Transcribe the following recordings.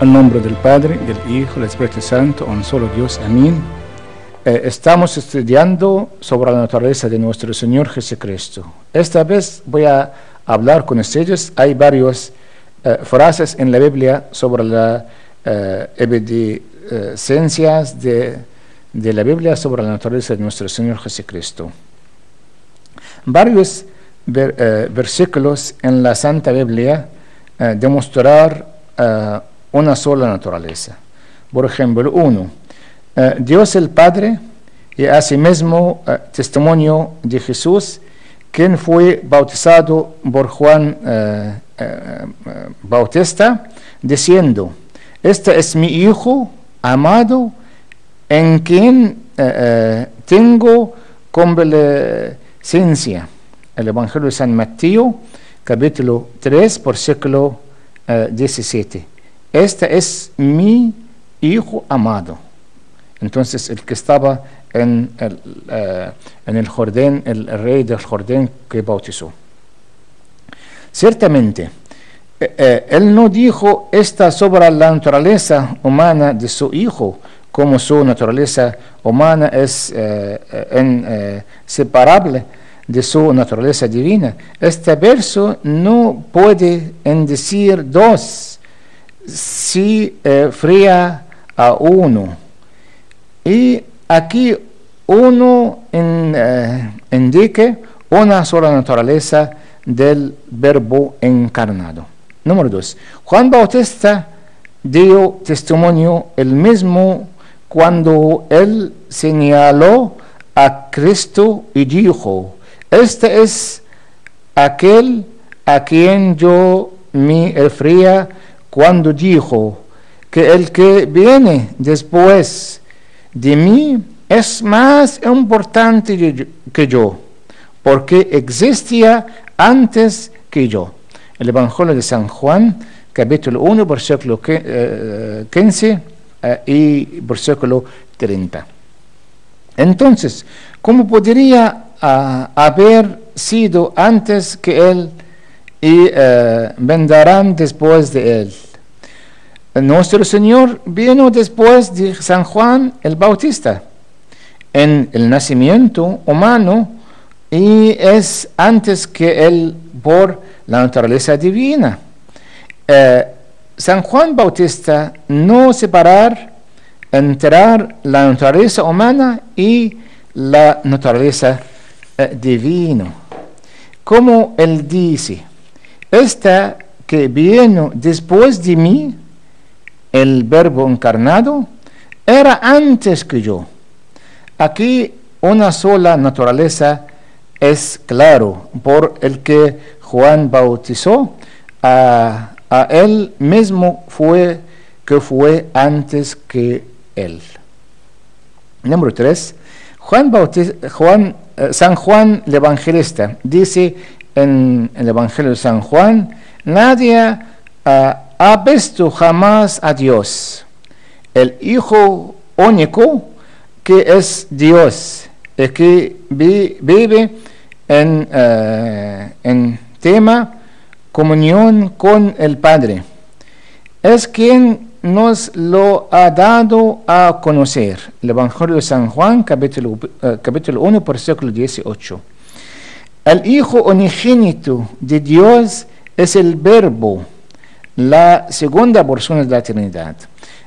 En nombre del Padre, del Hijo, del Espíritu Santo, un solo Dios. Amén. Estamos estudiando sobre la naturaleza de nuestro Señor Jesucristo. Esta vez voy a hablar con ustedes. Hay varias frases en la Biblia sobre la evidencias de la Biblia sobre la naturaleza de nuestro Señor Jesucristo. Varios versículos en la Santa Biblia demostrar una sola naturaleza. Por ejemplo, Dios el Padre y asimismo testimonio de Jesús, quien fue bautizado por Juan Bautista, diciendo: este es mi Hijo amado, en quien tengo complacencia. El Evangelio de San Mateo, capítulo 3, versículo 17. Este es mi Hijo amado. Entonces, el que estaba en el Jordán, el rey del Jordán que bautizó. Ciertamente, él no dijo esta sobre la naturaleza humana de su Hijo, como su naturaleza humana es inseparable de su naturaleza divina. Este verso no puede decir dos si fría a uno. Y aquí uno indica una sola naturaleza del Verbo encarnado. Número 2. Juan Bautista dio testimonio el mismo cuando él señaló a Cristo y dijo: este es aquel a quien yo me refería cuando dijo que el que viene después de mí es más importante que yo, porque existía antes que yo. El Evangelio de San Juan, capítulo 1, versículo 15 y versículo 30. Entonces, ¿cómo podría haber sido antes que él y vendrán después de él? Nuestro Señor vino después de San Juan el Bautista en el nacimiento humano y es antes que él por la naturaleza divina. San Juan Bautista no separar entre la naturaleza humana y la naturaleza divina. Como él dice: esta que vino después de mí, el Verbo encarnado, era antes que yo. Aquí una sola naturaleza es claro, por el que Juan bautizó, a él mismo fue antes que él. Número 3. San Juan el Evangelista dice en el Evangelio de San Juan: nadie ha visto jamás a Dios, el Hijo único que es Dios y que vive en comunión con el Padre. Es quien nos lo ha dado a conocer. El Evangelio de San Juan, capítulo 1, versículo 18. El Hijo unigénito de Dios es el Verbo, la segunda persona de la Trinidad.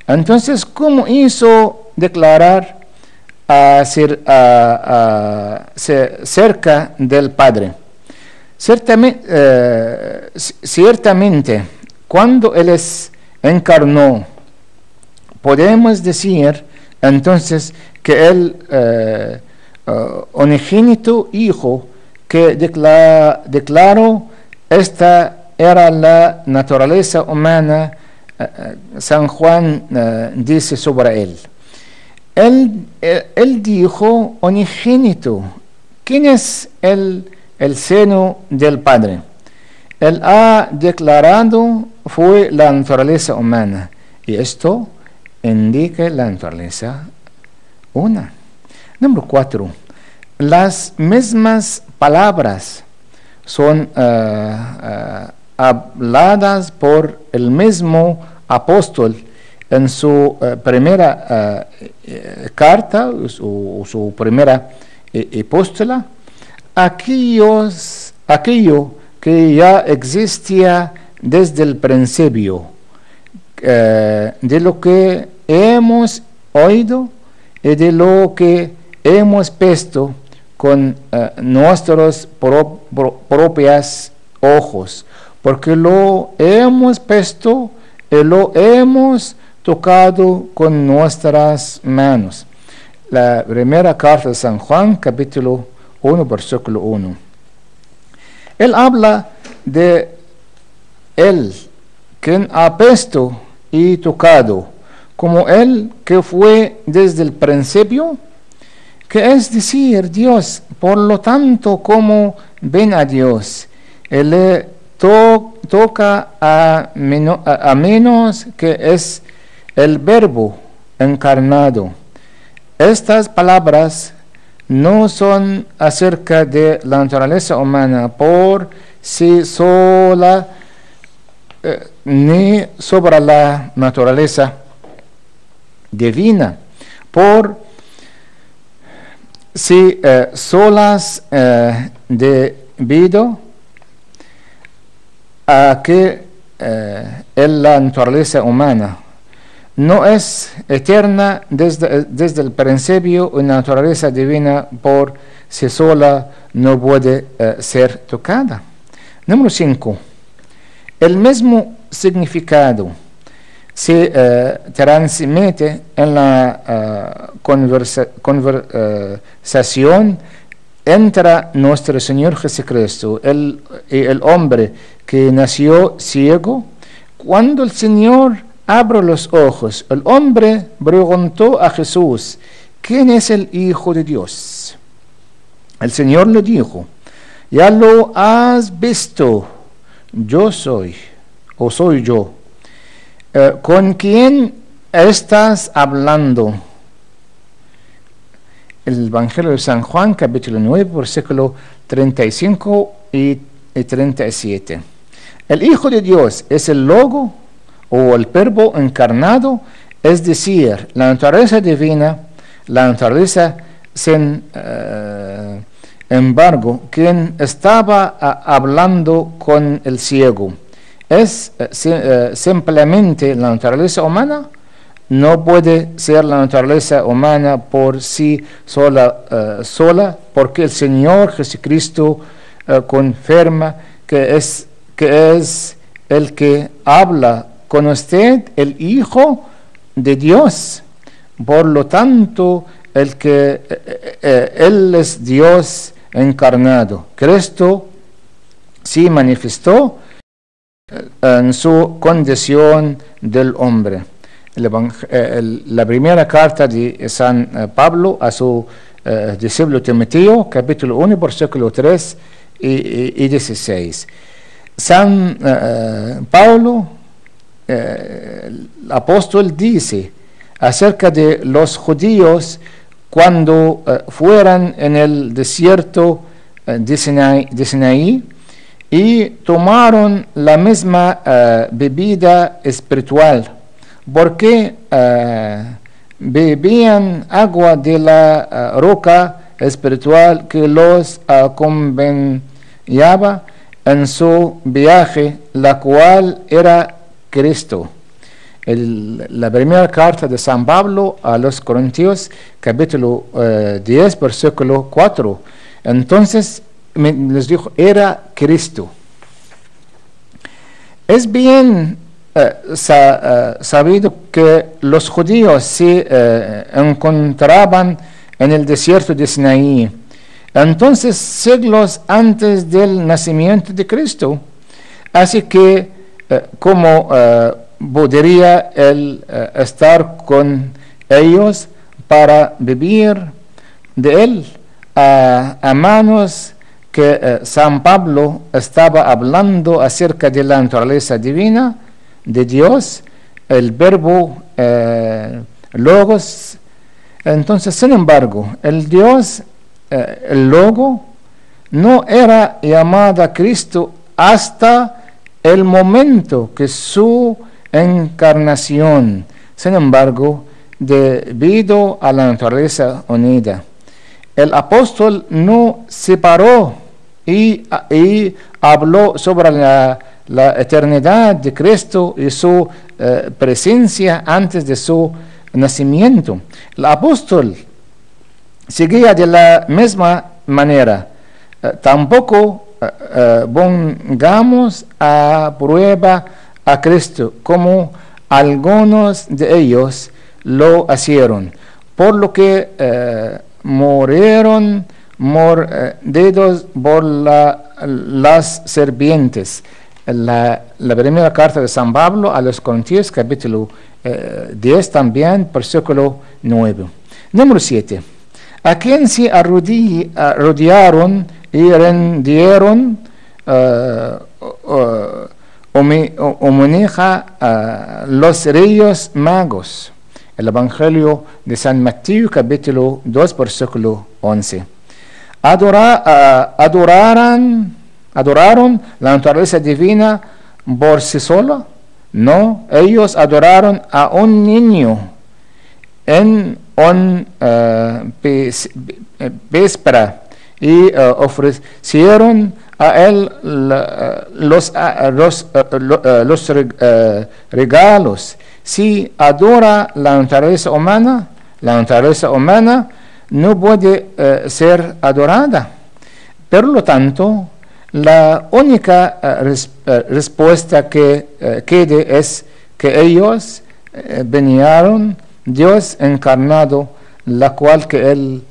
Entonces, ¿cómo hizo declarar cerca del Padre? Ciertamente, cuando Él encarnó, podemos decir entonces que el unigénito Hijo que declaró esta era la naturaleza humana, San Juan dice sobre él. Él dijo unigénito. ¿Quién es el seno del Padre? Él ha declarado fue la naturaleza humana, y esto indica la naturaleza una. Número 4. Las mismas palabras son habladas por el mismo apóstol en su primera carta o su primera epístola, aquello que ya existía desde el principio, de lo que hemos oído y de lo que hemos visto con nuestros propios ojos, porque lo hemos visto y lo hemos tocado con nuestras manos. La primera carta de San Juan, capítulo 1, versículo 1. Él habla de él, quien ha visto y tocado, como él que fue desde el principio, que es decir, Dios. Por lo tanto, como ven a Dios, él le toca a menos que es el Verbo encarnado. Estas palabras no son acerca de la naturaleza humana por sí sola, ni sobre la naturaleza divina, por sí solas, debido a que la naturaleza humana no es eterna desde el principio, y la naturaleza divina por sí sola no puede ser tocada. Número 5. El mismo significado se transmite en la conversación entre nuestro Señor Jesucristo y el hombre que nació ciego. Cuando el Señor abrió los ojos, el hombre preguntó a Jesús: ¿quién es el Hijo de Dios? El Señor le dijo: ya lo has visto, yo soy, o soy yo. ¿Con quién estás hablando? El Evangelio de San Juan, capítulo 9, versículo 35 y 37. El Hijo de Dios es el Logo, o el Verbo encarnado, es decir, la naturaleza divina, la naturaleza sin embargo, quien estaba hablando con el ciego. ¿Es simplemente la naturaleza humana? No puede ser la naturaleza humana por sí sola, porque el Señor Jesucristo confirma que es el que habla con usted, el Hijo de Dios. Por lo tanto, Él es Dios encarnado. Cristo se manifestó en su condición del hombre. La primera carta de San Pablo a su discípulo Timoteo, capítulo 1, versículo 3 y 16. San Pablo, el apóstol, dice acerca de los judíos cuando fueran en el desierto de Sinaí y tomaron la misma bebida espiritual, porque bebían agua de la roca espiritual que los acompañaba en su viaje, la cual era Cristo. La primera carta de San Pablo a los Corintios, capítulo 10, versículo 4. Entonces les dijo, era Cristo. Es bien sabido que los judíos se encontraban en el desierto de Sinaí, entonces siglos antes del nacimiento de Cristo. Así que, como podría él estar con ellos para vivir de él, a manos que San Pablo estaba hablando acerca de la naturaleza divina de Dios, el Verbo Logos. Entonces, sin embargo, el Dios, el Logo, no era llamado a Cristo hasta el momento que su encarnación Sin embargo, debido a la naturaleza unida, el apóstol no separó y habló sobre la eternidad de Cristo y su presencia antes de su nacimiento. El apóstol seguía de la misma manera. Tampoco pongamos a prueba a Cristo como algunos de ellos lo hicieron, por lo que murieron mordidos por las serpientes. La primera carta de San Pablo a los Corintios, capítulo 10 también, versículo 9. Número 7. A quien se arrodillaron y rindieron homenaje a los reyes magos. El Evangelio de San Mateo, capítulo 2, versículo 11. ¿Adoraron la naturaleza divina por sí sola? No, ellos adoraron a un niño en un víspera y ofrecieron a él los regalos. Si adora la naturaleza humana no puede ser adorada. Por lo tanto, la única respuesta que quede es que ellos vinieron Dios encarnado, la cual que el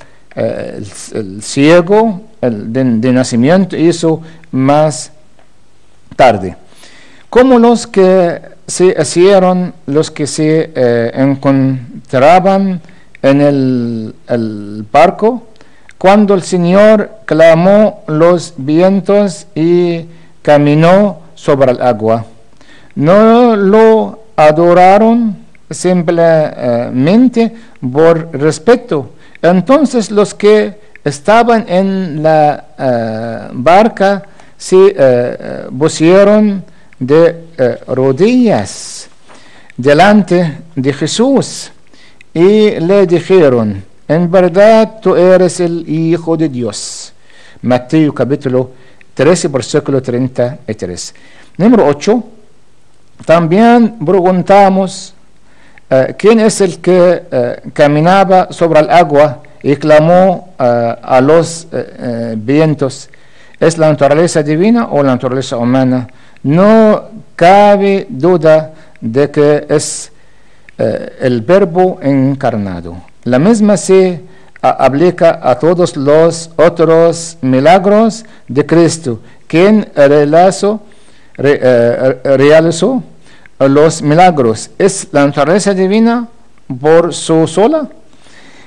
ciego de nacimiento hizo más tarde. Como los que se hicieron, los que se encontraban en el barco, cuando el Señor clamó los vientos y caminó sobre el agua. No lo adoraron simplemente por respeto. Entonces los que estaban en la barca se pusieron de rodillas delante de Jesús y le dijeron: en verdad tú eres el Hijo de Dios. Mateo capítulo 13, versículo 33. Número 8. También preguntamos quién es el que caminaba sobre el agua y clamó a los vientos. ¿Es la naturaleza divina o la naturaleza humana? No cabe duda de que es el Verbo encarnado. La misma se aplica a todos los otros milagros de Cristo, quien realizó los milagros. ¿Es la naturaleza divina por su sola?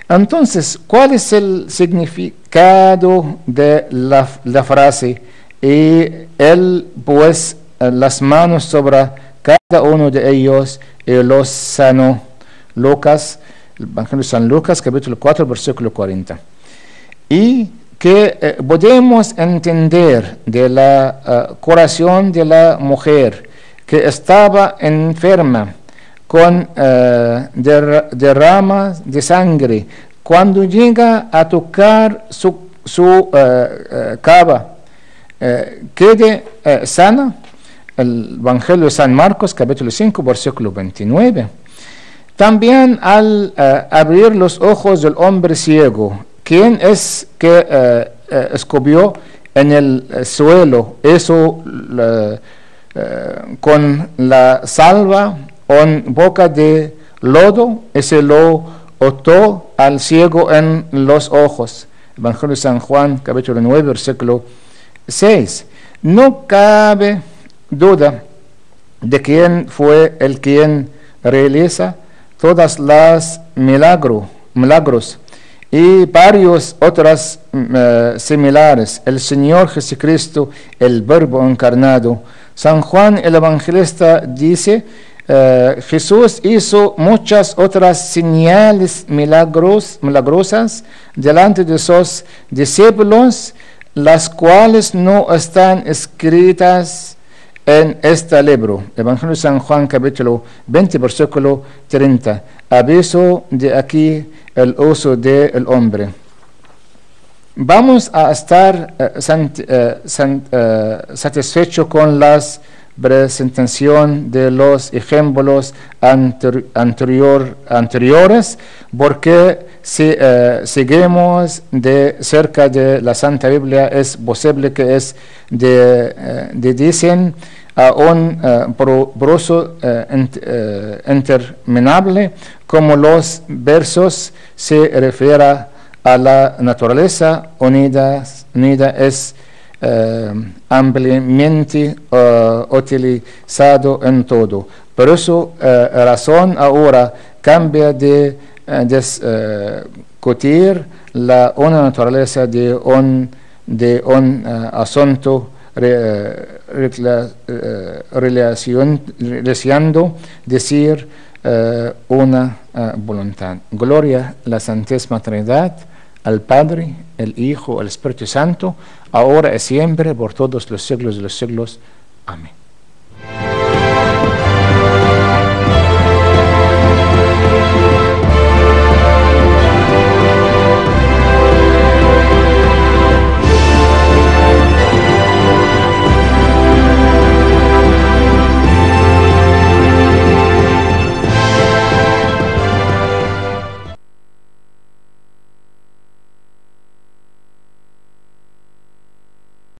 Entonces, ¿cuál es el significado de la frase? Y él pues las manos sobre cada uno de ellos y los sanó. Lucas, el Evangelio de San Lucas, capítulo 4, versículo 40. Y que podemos entender de la curación de la mujer que estaba enferma con derramas de sangre, cuando llega a tocar su cava, quede sana. El Evangelio de San Marcos, capítulo 5, versículo 29. También al abrir los ojos del hombre ciego, ¿quién es que escupió en el suelo eso con la salva en boca de lodo y se lo otó al ciego en los ojos? Evangelio de San Juan, capítulo 9, versículo 6. No cabe duda de quién fue el quien realiza todas las milagros y varios otras similares. El Señor Jesucristo, el Verbo encarnado. San Juan el Evangelista dice: Jesús hizo muchas otras señales milagrosas delante de sus discípulos, las cuales no están escritas en este libro, Evangelio de San Juan, capítulo 20, versículo 30. Aviso de aquí el uso del hombre. Vamos a estar satisfechos con la presentación de los ejemplos anteriores, porque si seguimos de cerca de la Santa Biblia, es posible que es dicen a un proceso interminable, como los versos se refieren a la naturaleza unida es ampliamente utilizado en todo. Por eso razón ahora cambia de discutir una naturaleza de un asunto relacionando decir una voluntad. Gloria a la Santísima Trinidad, al Padre, el Hijo, el Espíritu Santo, ahora y siempre, por todos los siglos de los siglos. Amén.